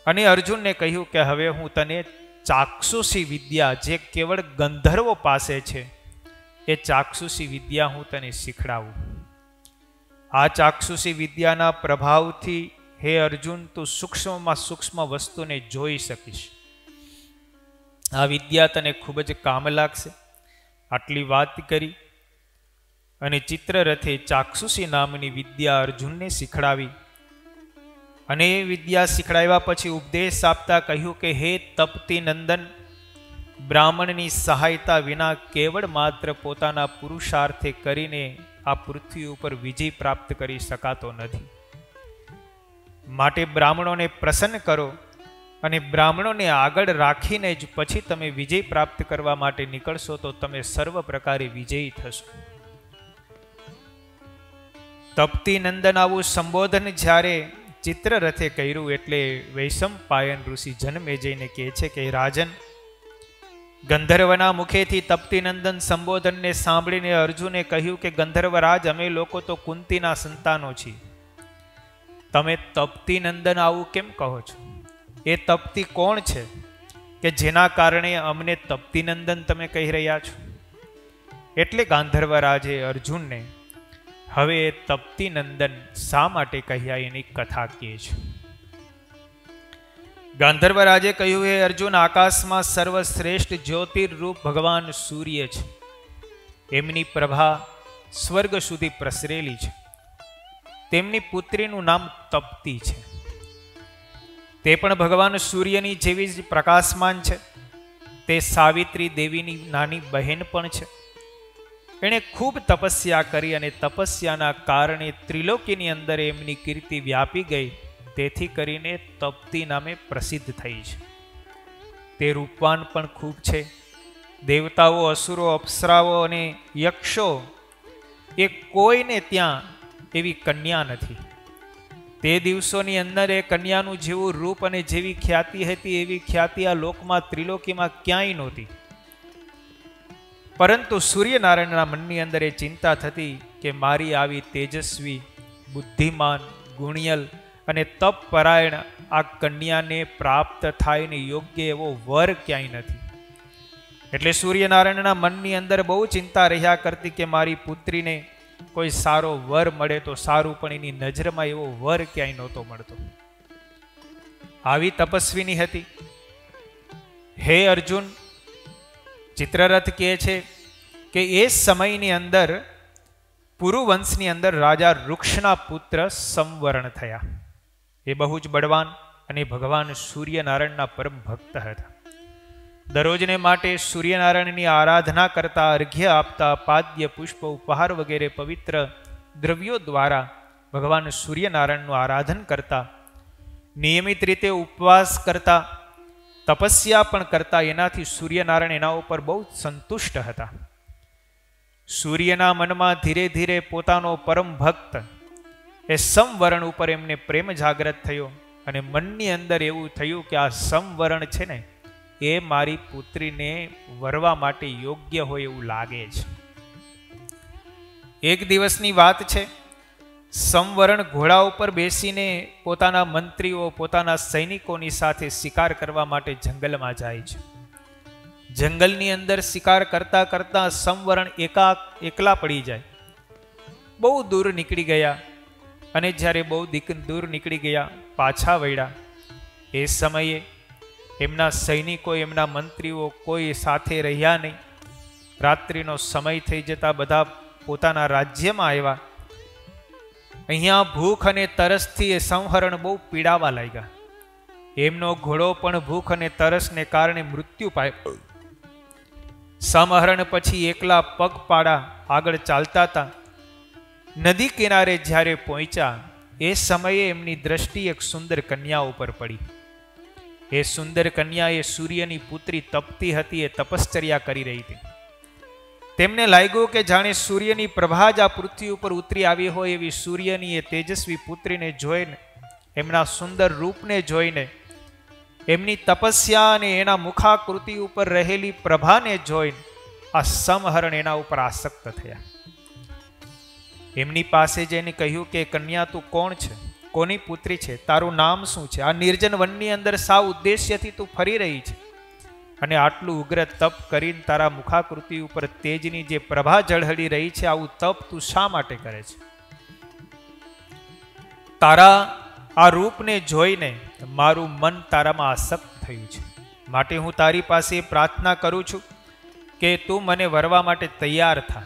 અને અર્જુનને કહ્યું કે હવે હું તને ચાક્ષુષી વિદ્યા, જે કેવળ ગંધર્વો પાસે છે, એ ચાક્ષુષી વિદ્યા હું તને શીખડાવું. આ ચાક્ષુષી વિદ્યાના પ્રભાવથી હે અર્જુન, તું સૂક્ષ્મમાં સૂક્ષ્મ વસ્તુને જોઈ શકીશ. આ વિદ્યા તને ખૂબ જ કામ લાગશે. આટલી વાત કરી અને ચિત્રરથે ચાક્ષુષી નામની વિદ્યા અર્જુનને શીખડાવી. અને એ વિદ્યા શીખડાવ્યા પછી ઉપદેશ આપતા કહ્યું કે હે તપતી નંદન, બ્રાહ્મણની સહાયતા વિના કેવળ માત્ર પોતાના પુરુષાર્થે કરીને આ પૃથ્વી ઉપર વિજય પ્રાપ્ત કરી શકાતો નથી. માટે બ્રાહ્મણોને પ્રસન્ન કરો અને બ્રાહ્મણોને આગળ રાખીને જ પછી તમે વિજય પ્રાપ્ત કરવા માટે નીકળશો તો તમે સર્વ પ્રકારે વિજયી થશો. તપતી નંદન આવું સંબોધન જ્યારે ચિત્રરથે કર્યું એટલે વૈશંપાયન ઋષિ જનમેજયને કહે છે કે રાજન, ગંધર્વના મુખેથી તપતી નંદન સંબોધનને સાંભળીને અર્જુને કહ્યું કે ગંધર્વરાજ, અમે લોકો તો કુંતીના સંતાનો છીએ. તમે તપતી નંદન આવું કેમ કહો છો? એ તપતી કોણ છે કે જેના કારણે અમને તપતી નંદન તમે કહી રહ્યા છો? એટલે ગાંધર્વરાજે અર્જુનને હવે એ તપતી નંદન શા માટે કહ્યા એની કથા કહે છે. ગાંધર્વરાજે કહ્યું, હે અર્જુન, આકાશમાં સર્વશ્રેષ્ઠ જ્યોતિર્રૂપ ભગવાન સૂર્ય છે. એમની પ્રભા સ્વર્ગ સુધી પ્રસરેલી છે. તેમની પુત્રીનું નામ તપતી છે. તે પણ ભગવાન સૂર્યની જેવી જ પ્રકાશમાન છે. તે સાવિત્રી દેવીની નાની બહેન પણ છે. એણે ખૂબ તપસ્યા કરી અને તપસ્યાના કારણે ત્રિલોકીની અંદર એમની કીર્તિ વ્યાપી ગઈ. તેથી કરીને તપતી નામે પ્રસિદ્ધ થઈ છે. તે રૂપવાન પણ ખૂબ છે. દેવતાઓ, અસુરો, અપ્સરાઓ અને યક્ષો એ કોઈને ત્યાં એવી કન્યા નથી. તે દિવસોની અંદર એ કન્યાનું જેવું રૂપ અને જેવી ખ્યાતિ હતી એવી ખ્યાતિ આ લોકમાં, ત્રિલોકીમાં ક્યાંય નહોતી. પરંતુ સૂર્યનારાયણના મનની અંદર એ ચિંતા થતી કે મારી આવી તેજસ્વી, બુદ્ધિમાન, ગુણિયલ અને તપપરાયણ આ કન્યાને પ્રાપ્ત થાય ને યોગ્ય એવો વર ક્યાંય નથી. એટલે સૂર્યનારાયણના મનની અંદર બહુ ચિંતા રહ્યા કરતી કે મારી પુત્રીને કોઈ સારો વર મળે તો સારું, પણ એની નજરમાં એવો વર ક્યાંય નહોતો મળતો. આવી તપસ્વીની હતી. હે અર્જુન, ચિત્રરથ કહે છે કે એ સમયની અંદર પુરુવંશની અંદર રાજા વૃક્ષના પુત્ર સંવરણ થયા. એ બહુ જ બળવાન અને ભગવાન સૂર્યનારાયણના પરમ ભક્ત હતા. દરરોજને માટે સૂર્યનારાયણની આરાધના કરતા, અર્ઘ્ય આપતા, પાદ્ય, પુષ્પ, ઉપહાર વગેરે પવિત્ર દ્રવ્યો દ્વારા ભગવાન સૂર્યનારાયણનું આરાધન કરતા, નિયમિત રીતે ઉપવાસ કરતા, તપસ્યા પણ કરતા. એનાથી સૂર્યનારાયણ એના ઉપર બહુ સંતુષ્ટ હતા. સૂર્યના મનમાં ધીરે ધીરે પોતાનો પરમ ભક્ત એ સંવરણ ઉપર એમને પ્રેમ જાગ્રત થયો અને મનની અંદર એવું થયું કે આ સંવરણ છે ને એ મારી પુત્રીને વરવા માટે યોગ્ય હોય એવું લાગે છે. એક દિવસની વાત છે. સંવરણ ઘોડા ઉપર બેસીને પોતાના મંત્રીઓ, પોતાના સૈનિકોની સાથે શિકાર કરવા માટે જંગલમાં જાય છે. જંગલની અંદર શિકાર કરતા કરતા સંવરણ એકલા પડી જાય. બહુ દૂર નીકળી ગયા અને જ્યારે બહુ દૂર નીકળી ગયા, પાછા વળ્યા. એ સમયે એમના સૈનિકો, એમના મંત્રીઓ કોઈ સાથે રહ્યા નહીં. રાત્રિનો સમય થઈ જતા બધા પોતાના રાજ્યમાં આવ્યા. અહીંયા ભૂખ અને તરસથી એ સંહરણ બહુ પીડાવા લાગ્યા. એમનો ઘોડો પણ ભૂખ અને તરસને કારણે મૃત્યુ પામ્યો. સંહરણ પછી એકલા પગપાળા આગળ ચાલતા હતા. નદી કિનારે જ્યારે પહોંચ્યા એ સમયે એમની દ્રષ્ટિ એક સુંદર કન્યા ઉપર પડી. એ સુંદર કન્યા એ સૂર્યની પુત્રી તપતી હતી. એ તપશ્ચર્યા કરી રહી હતી. તેમને લાગ્યું કે જાણે સૂર્યની પ્રભા જ આ પૃથ્વી ઉપર ઉતરી આવી હોય એવી સૂર્યની એ તેજસ્વી પુત્રીને જોઈને, એમના સુંદર રૂપને જોઈને, એમની તપસ્યા અને એના મુખાકૃતિ ઉપર રહેલી પ્રભાને જોઈને આ સંહરણ એના ઉપર આસક્ત થયા. એમની પાસે જઈને કહ્યું કે કન્યા તું કોણ છે? કોની પુત્રી છે, તારું નામ શું છે? આ નિર્જન વનની અંદર સાવ ઉદ્દેશ્યથી તું ફરી રહી છે અને આટલું ઉગ્ર તપ કરીને તારા મુખાકૃતિ ઉપર તેજની જે પ્રભા ઝળહળી રહી છે, આવું તપ તું શા માટે કરે છે? તારા આ રૂપને જોઈને મારું મન તારામાં આસક્ત થયું છે, માટે હું તારી પાસે પ્રાર્થના કરું છું કે તું મને વરવા માટે તૈયાર થા.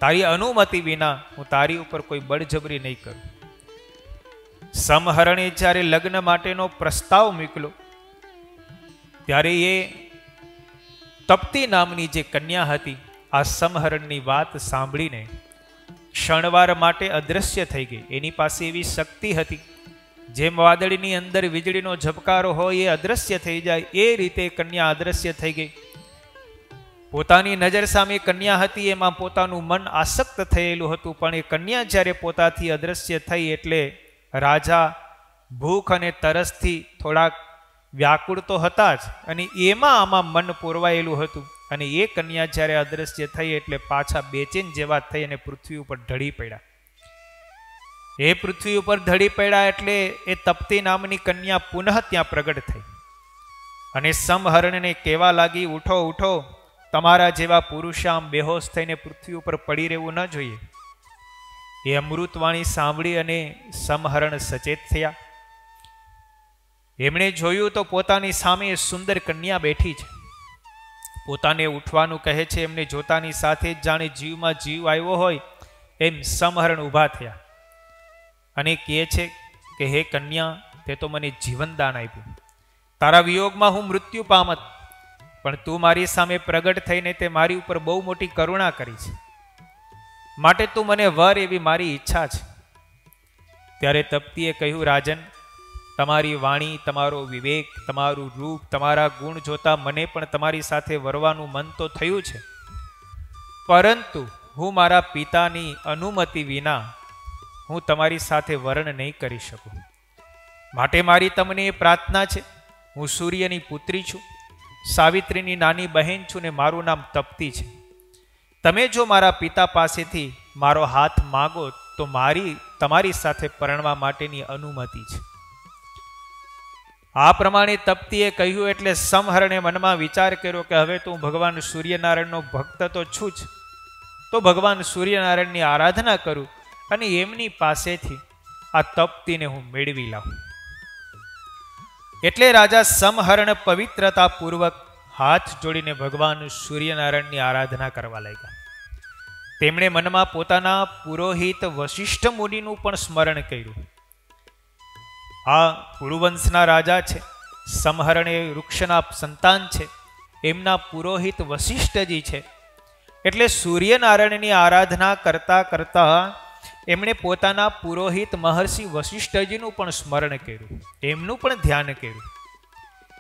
તારી અનુમતિ વિના હું તારી ઉપર કોઈ બળજબરી નહીં કરું. સમહરણે જ્યારે લગ્ન માટેનો પ્રસ્તાવ મોકલ્યો ત્યારે એ તપ્તી નામની જે કન્યા હતી, આ સમહરણની વાત સાંભળીને ક્ષણવાર માટે અદ્રશ્ય થઈ ગઈ. એની પાસે એવી શક્તિ હતી, જેમ વાદળીની અંદર વીજળીનો ઝબકારો હોય એ અદ્રશ્ય થઈ જાય, એ રીતે કન્યા અદ્રશ્ય થઈ ગઈ. પોતાની નજર સામે કન્યા હતી, એમાં પોતાનું મન આસક્ત થયેલું હતું, પણ એ કન્યા જ્યારે પોતાથી અદ્રશ્ય થઈ એટલે રાજા ભૂખ અને તરસથી થોડાક વ્યાકુળ તો હતા જ, અને એમાં આમાં મન પોરવાયેલું હતું. અને એ કન્યા જ્યારે અદ્રશ્ય થઈ એટલે પાછા બેચેન જેવા થઈ અને પૃથ્વી ઉપર ઢળી પડ્યા. એ પૃથ્વી ઉપર ઢળી પડ્યા એટલે એ તપ્તી નામની કન્યા પુનઃ ત્યાં પ્રગટ થઈ અને સમહરણને કહેવા લાગી, ઉઠો ઉઠો, તમારા જેવા પુરુષ આમ બેહોશ થઈને પૃથ્વી ઉપર પડી રહેવું ન જોઈએ. એ અમૃતવાણી સાંભળી અને સમહરણ સચેત થયા. એમણે જોયું તો પોતાની સામે સુંદર કન્યા બેઠી છે. પોતાને ઉઠવાનું કહે છે. એમને જોતાની સાથે જ જાણે જીવમાં જીવ આવ્યો હોય એમ સમહરણ ઊભા થયા અને કહે છે કે હે કન્યા, તે તો મને જીવનદાન આપ્યું. તારા વિયોગમાં હું મૃત્યુ પામત, પણ તું મારી સામે પ્રગટ થઈને તે મારી ઉપર બહુ મોટી કરુણા કરી છે, માટે તું મને વર એવી મારી ઈચ્છા છે. ત્યારે તપ્તીએ કહ્યું, રાજન, તમારી વાણી, તમારો વિવેક, તમારું રૂપ, તમારા ગુણ જોતા મને પણ તમારી સાથે વરવાનું મન તો થયું છે, પરંતુ હું મારા પિતાની અનુમતિ વિના હું તમારી સાથે વરણ નહીં કરી શકું. માટે મારી તમને એ પ્રાર્થના છે. હું સૂર્યની પુત્રી છું, સાવિત્રીની નાની બહેન છું ને મારું નામ તપ્તી છે. તમે જો મારા પિતા પાસેથી મારો હાથ માગો તો તમારી સાથે પરણવા માટેની અનુમતિ છે. આ પ્રમાણે તપ્તીએ કહ્યું એટલે સમહરણે મનમાં વિચાર કર્યો કે હવે તો હું ભગવાન સૂર્યનારાયણનો ભક્ત તો છું જ, તો ભગવાન સૂર્યનારાયણની આરાધના કરું અને એમની પાસેથી આ તપ્તીને હું મેળવી લાવું. એટલે રાજા સમહરણ પવિત્રતા પૂર્વક હાથ જોડીને ભગવાન સૂર્યનારાયણની આરાધના કરવા લાગ્યા. તેમણે મનમાં પોતાના પુરોહિત વશિષ્ઠ મુનિનું પણ સ્મરણ કર્યું. આ પુરુવંશના રાજા છે, સમહરણ એ વૃક્ષના સંતાન છે, એમના પુરોહિત વશિષ્ઠજી છે. એટલે સૂર્યનારાયણની આરાધના કરતા કરતા એમણે પોતાના પુરોહિત મહર્ષિ વશિષ્ઠજીનું પણ સ્મરણ કર્યું, એમનું પણ ધ્યાન કર્યું.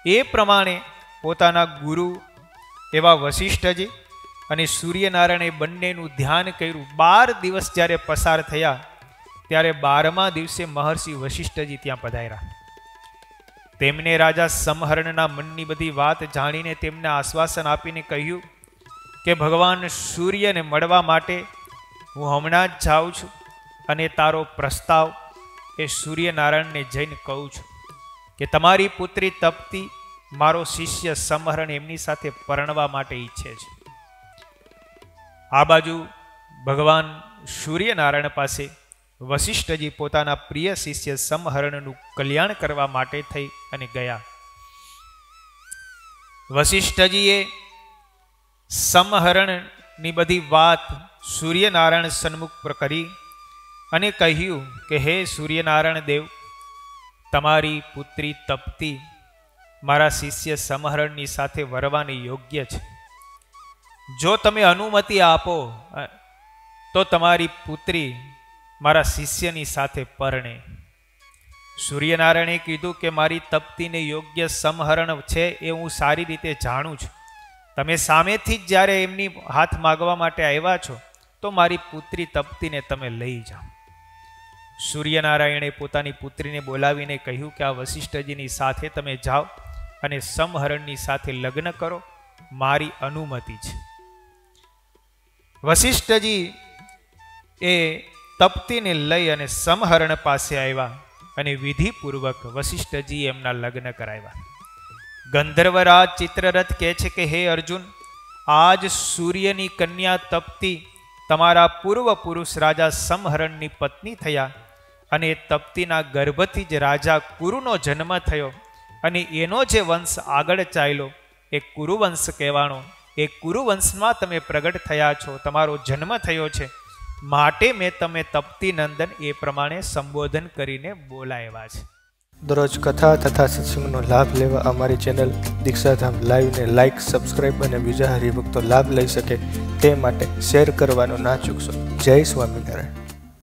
એ પ્રમાણે પોતાના ગુરુ એવા વશિષ્ઠજી અને સૂર્યનારાયણે બંનેનું ધ્યાન કર્યું. 12 દિવસ જ્યારે પસાર થયા ત્યારે 12મા દિવસે મહર્ષિ વશિષ્ઠજી ત્યાં પધાર્યા. તેમને રાજા સમહરણના મનની બધી વાત જાણીને તેમને આશ્વાસન આપીને કહ્યું કે ભગવાન સૂર્યને મળવા માટે હું હમણાં જ જાઉં છું અને તારો પ્રસ્તાવ એ સૂર્યનારાયણને જઈને કહું છું કે તમારી પુત્રી તપ્તી મારો શિષ્ય સમહરણ એમની સાથે પરણવા માટે ઈચ્છે છે. આ બાજુ ભગવાન સૂર્યનારાયણ પાસે વશિષ્ઠજી પોતાના પ્રિય શિષ્ય સમહરણનું કલ્યાણ કરવા માટે થઈ અને ગયા. વશિષ્ઠજીએ સમહરણની બધી વાત સૂર્યનારાયણ સન્મુખ પર કરી અને કહ્યું કે હે સૂર્યનારાયણ દેવ, તમારી પુત્રી તપ્તી મારા શિષ્ય સમહરણની સાથે વરવાની યોગ્ય છે. જો તમે અનુમતિ આપો તો તમારી પુત્રી મારા શિષ્યની સાથે પરણે. સૂર્યનારાયણે કીધું કે મારી તપ્તીને યોગ્ય સમહરણ છે એ હું સારી રીતે જાણું છું. તમે સામેથી જ જ્યારે એમની હાથ માગવા માટે આવ્યા છો તો મારી પુત્રી તપ્તીને તમે લઈ જાઓ. સૂર્યનારાયણે પોતાની પુત્રીને બોલાવીને કહ્યું કે આ વશિષ્ઠજીની સાથે તમે જાઓ અને સમહરણની સાથે લગ્ન કરો, મારી અનુમતિ છે. વશિષ્ઠજી એ તપ્તીને લઈ અને સમહરણ પાસે આવ્યા અને વિધિપૂર્વક વશિષ્ઠજી એમના લગ્ન કરાવ્યા. ગંધર્વરાજ ચિત્રરથ કહે છે કે હે અર્જુન, આજ સૂર્યની કન્યા તપ્તી તમારા પૂર્વ પુરુષ રાજા સમહરણની પત્ની થયા અને એ તપ્તીના ગર્ભથી જ રાજા કુરુનો જન્મ થયો અને એનો જે વંશ આગળ ચાલ્યો એ કુરુવંશ કહેવાનો. એ કુરુવંશમાં તમે પ્રગટ થયા છો, તમારો જન્મ થયો છે, માટે મેં તમે તપ્તી નંદન એ પ્રમાણે સંબોધન કરીને બોલાવ્યા છે. દરરોજ કથા તથા સત્સંગનો લાભ લેવા અમારી ચેનલ દીક્ષાધામ લાઈવને લાઇક, સબસ્ક્રાઇબ અને બીજા હરિભક્તો લાભ લઈ શકે તે માટે શેર કરવાનું ના ચૂકશો. જય સ્વામિનારાયણ.